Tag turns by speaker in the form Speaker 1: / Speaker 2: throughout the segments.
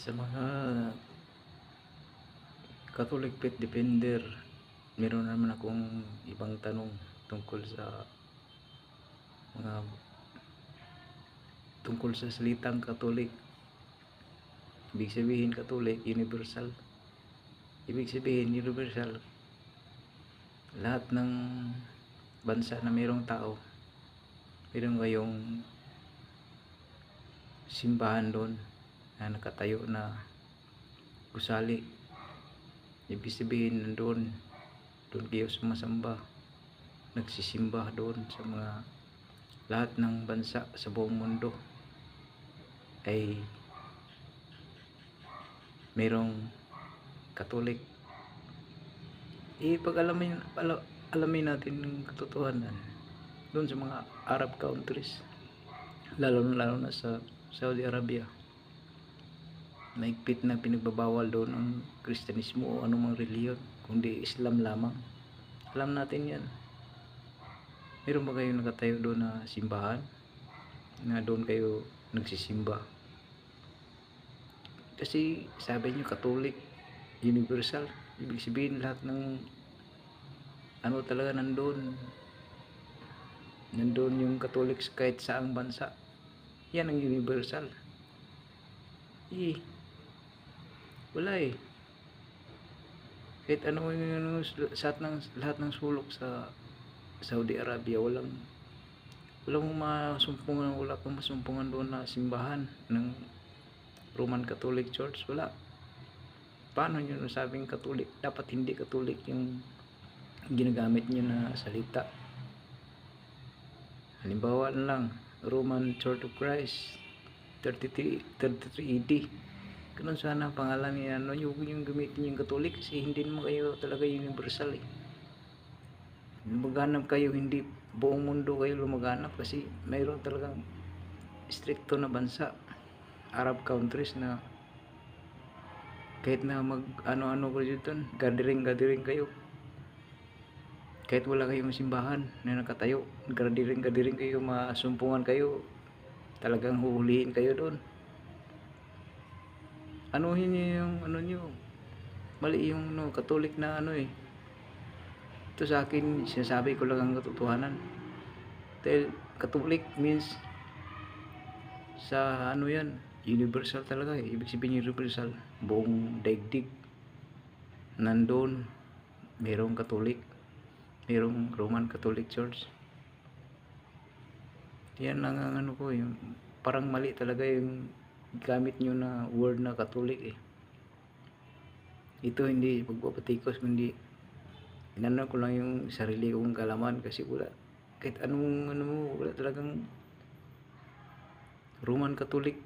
Speaker 1: Sa mga Catholic Faith Defender, meron naman akong ibang tanong tungkol sa mga tungkol sa salitang Catholic. Ibig sabihin Catholic, universal. Ibig sabihin universal, lahat ng bansa na mayroong tao, meron kayong simbahan doon na nakatayo na gusali. Ibig sabihin doon kayo sumasamba, nagsisimba doon sa mga lahat ng bansa sa buong mundo ay mayroong Catholic. Alamin natin yung katotohanan doon sa mga Arab countries, lalo na sa Saudi Arabia. Mahigpit na pinagbabawal doon ang Kristyanismo o anumang reliyon, kundi Islam lamang. Alam natin yan. Meron ba kayong nakatayo doon na simbahan na doon kayo nagsisimba? Kasi sabi nyo Catholic, universal. Ibig sabihin lahat ng talaga nandun yung Catholic kahit saang bansa. Yan ang universal. Wala kahit ano yung lahat ng sulok sa Saudi Arabia, walang kang masumpungan doon na simbahan ng Roman Catholic Church. Wala. Paano nyo nasabing Catholic? Dapat hindi Catholic yung ginagamit nyo na salita. Halimbawa na lang, Roman Church of Christ 33 AD. Ganun sana pangalan niya, yung gamitin yung Catholic, kasi hindi naman kayo talaga universal Lumaganap kayo, hindi buong mundo kayo lumaganap, kasi mayroon talagang stricto na bansa, Arab countries, na kahit na mag ano kayo dito, gathering kayo, kahit wala kayong simbahan na nakatayo, gathering kayo, masumpungan kayo, talagang huhulihin kayo doon. Anuhin nyo yung nyo, mali yung Catholic na ito sa akin, sinasabi ko lang ang katotohanan. Dahil Catholic means sa yan, universal talaga Ibig sabihin universal, buong daigdig nandun mayroong Catholic, mayroong Roman Catholic Church. Yan lang ang ko, yung parang mali talaga yung gamit nyo na word na Catholic Ito hindi pagpapatikos, kundi inano ko lang yung sarili kong kalaman, kasi wala kahit wala talagang Roman Catholic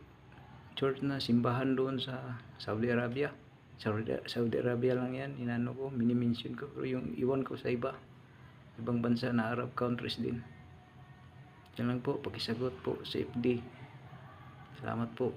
Speaker 1: Church na simbahan doon sa Saudi Arabia. Saudi Arabia lang yan, inano ko, mini-mention ko, pero yung iwan ko sa ibang bansa na Arab countries din. Yan lang po, pakisagot po sa FD. Salamat po.